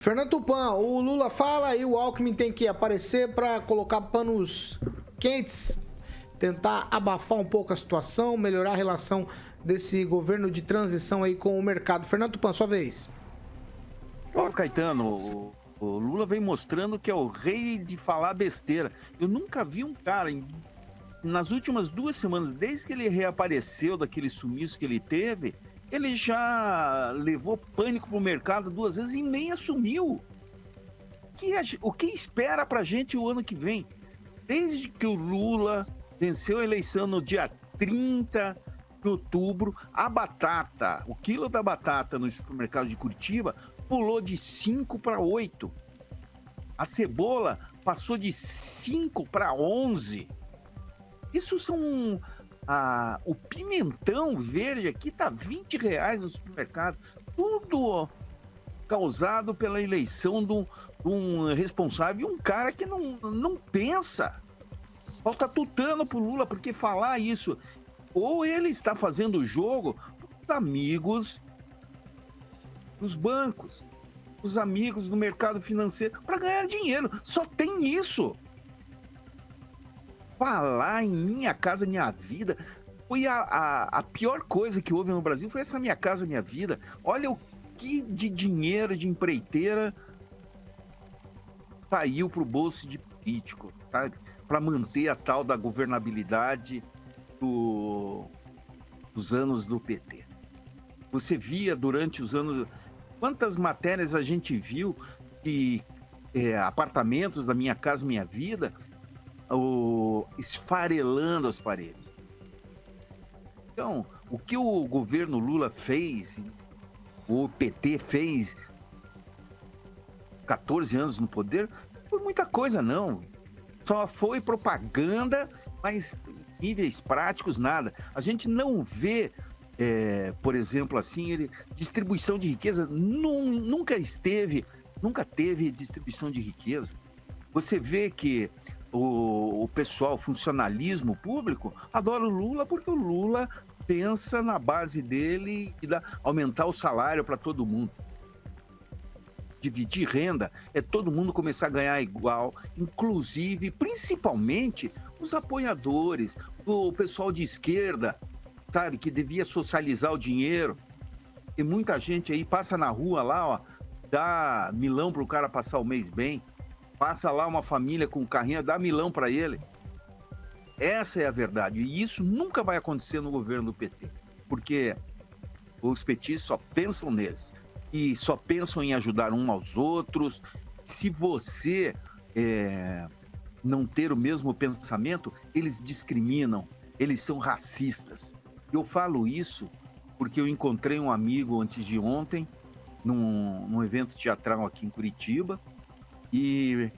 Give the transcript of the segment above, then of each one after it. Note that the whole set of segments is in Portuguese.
Fernando Tupan, o Lula fala e o Alckmin tem que aparecer para colocar panos quentes, tentar abafar um pouco a situação, melhorar a relação desse governo de transição aí com o mercado. Fernando Tupan, sua vez. Olha, Caetano, o Lula vem mostrando que é o rei de falar besteira. Eu nunca vi um cara, nas últimas 2 semanas, desde que ele reapareceu daquele sumiço que ele teve, ele já levou pânico pro mercado 2 vezes e nem assumiu. O que espera pra gente o ano que vem? Desde que o Lula venceu a eleição no dia 30 de outubro, o quilo da batata no supermercado de Curitiba pulou de 5 para 8. A cebola passou de 5 para 11. Isso são... o pimentão verde aqui tá R$20 no supermercado. Tudo causado pela eleição de um responsável e um cara que não pensa. Falta tutano pro Lula, porque falar isso, ou ele está fazendo o jogo os amigos dos bancos, os amigos do mercado financeiro, para ganhar dinheiro. Só tem isso. Falar em Minha Casa Minha Vida foi a pior coisa que houve no Brasil, foi essa Minha Casa Minha Vida. Olha o que de dinheiro de empreiteira saiu pro bolso de político, sabe? Para manter a tal da governabilidade dos anos do PT. Você via durante os anos... Quantas matérias a gente viu que apartamentos da Minha Casa Minha Vida esfarelando as paredes. Então, o que o governo Lula fez, o PT fez 14 anos no poder, não foi muita coisa, não. Só foi propaganda, mas níveis práticos, nada. A gente não vê, por exemplo, assim, distribuição de riqueza. Nunca teve distribuição de riqueza. Você vê que o pessoal, funcionalismo público, adora o Lula porque o Lula pensa na base dele e aumentar o salário para todo mundo. Dividir renda é todo mundo começar a ganhar igual, inclusive, principalmente, os apoiadores, o pessoal de esquerda, sabe, que devia socializar o dinheiro. E muita gente aí passa na rua lá, ó, dá milão pro cara passar o mês bem. Passa lá uma família com um carrinho, dá milão para ele. Essa é a verdade. E isso nunca vai acontecer no governo do PT. Porque os petistas só pensam neles. E só pensam em ajudar um aos outros. Se você não ter o mesmo pensamento, eles discriminam. Eles são racistas. Eu falo isso porque eu encontrei um amigo antes de ontem, num evento teatral aqui em Curitiba. E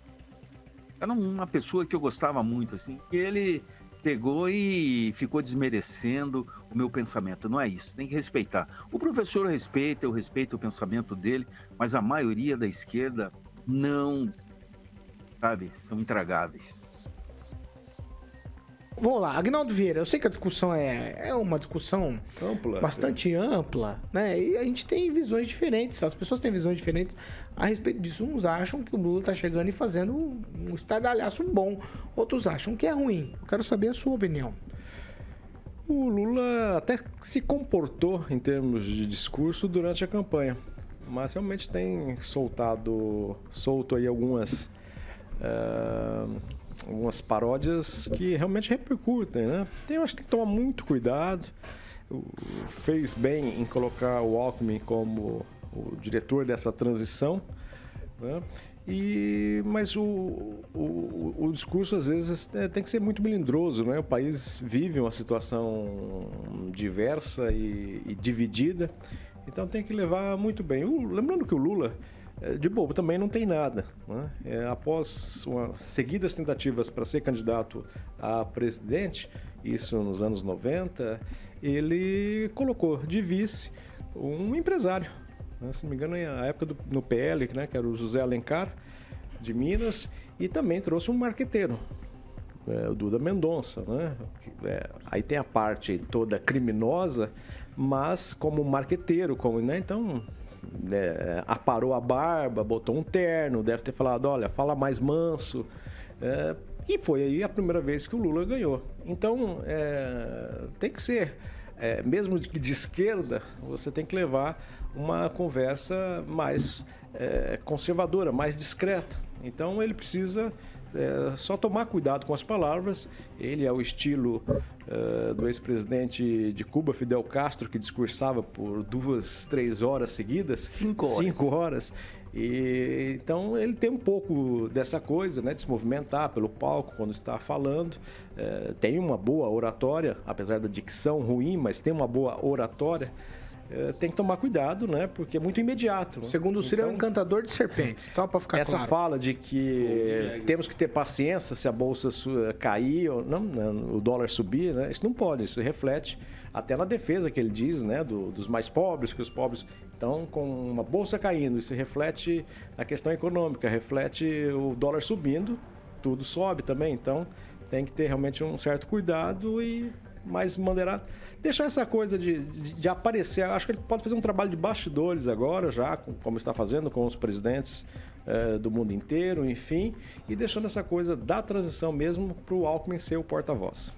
era uma pessoa que eu gostava muito, assim. E ele pegou e ficou desmerecendo o meu pensamento. Não é isso, tem que respeitar. O professor respeita, eu respeito o pensamento dele, mas a maioria da esquerda não, sabe, são intragáveis. Vamos lá, Agnaldo Vieira, eu sei que a discussão é uma discussão bastante ampla, né? E a gente tem visões diferentes, as pessoas têm visões diferentes a respeito disso. Uns acham que o Lula está chegando e fazendo um estardalhaço bom, outros acham que é ruim. Eu quero saber a sua opinião. O Lula até se comportou em termos de discurso durante a campanha, mas realmente tem solto aí algumas paródias que realmente repercutem, né? Eu acho que tem que tomar muito cuidado. Fez bem em colocar o Alckmin como o diretor dessa transição, né? Mas o discurso, às vezes, tem que ser muito melindroso, né? O país vive uma situação diversa e dividida, então tem que levar muito bem. Lembrando que o Lula, de bobo, também não tem nada, né? Após seguidas tentativas para ser candidato a presidente, isso nos anos 90, ele colocou de vice um empresário, né? Se não me engano, na época no PL, né, que era o José Alencar, de Minas, e também trouxe um marqueteiro, o Duda Mendonça, né? Aí tem a parte toda criminosa, mas como marqueteiro, né? Então aparou a barba, botou um terno, deve ter falado, olha, fala mais manso. E foi aí a primeira vez que o Lula ganhou. Então, tem que ser, mesmo de esquerda, você tem que levar uma conversa mais conservadora, mais discreta. Então, ele precisa só tomar cuidado com as palavras. Ele é o estilo do ex-presidente de Cuba, Fidel Castro, que discursava por 2, 3 horas seguidas. 5 horas. E, então ele tem um pouco dessa coisa, né, de se movimentar pelo palco quando está falando. Tem uma boa oratória, apesar da dicção ruim, mas tem uma boa oratória. Tem que tomar cuidado, né? Porque é muito imediato. Segundo o Ciro, é um encantador de serpentes, só para ficar claro. Essa fala de que temos que ter paciência se a bolsa cair ou não, o dólar subir, né? Isso não pode, isso reflete até na defesa que ele diz, né? Dos mais pobres, que os pobres... Então, com uma bolsa caindo, isso reflete a questão econômica, reflete o dólar subindo, tudo sobe também. Então, tem que ter realmente um certo cuidado e mais moderado. Deixar essa coisa de aparecer. Acho que ele pode fazer um trabalho de bastidores agora, já, como está fazendo com os presidentes do mundo inteiro, enfim, e deixando essa coisa da transição mesmo para o Alckmin ser o porta-voz.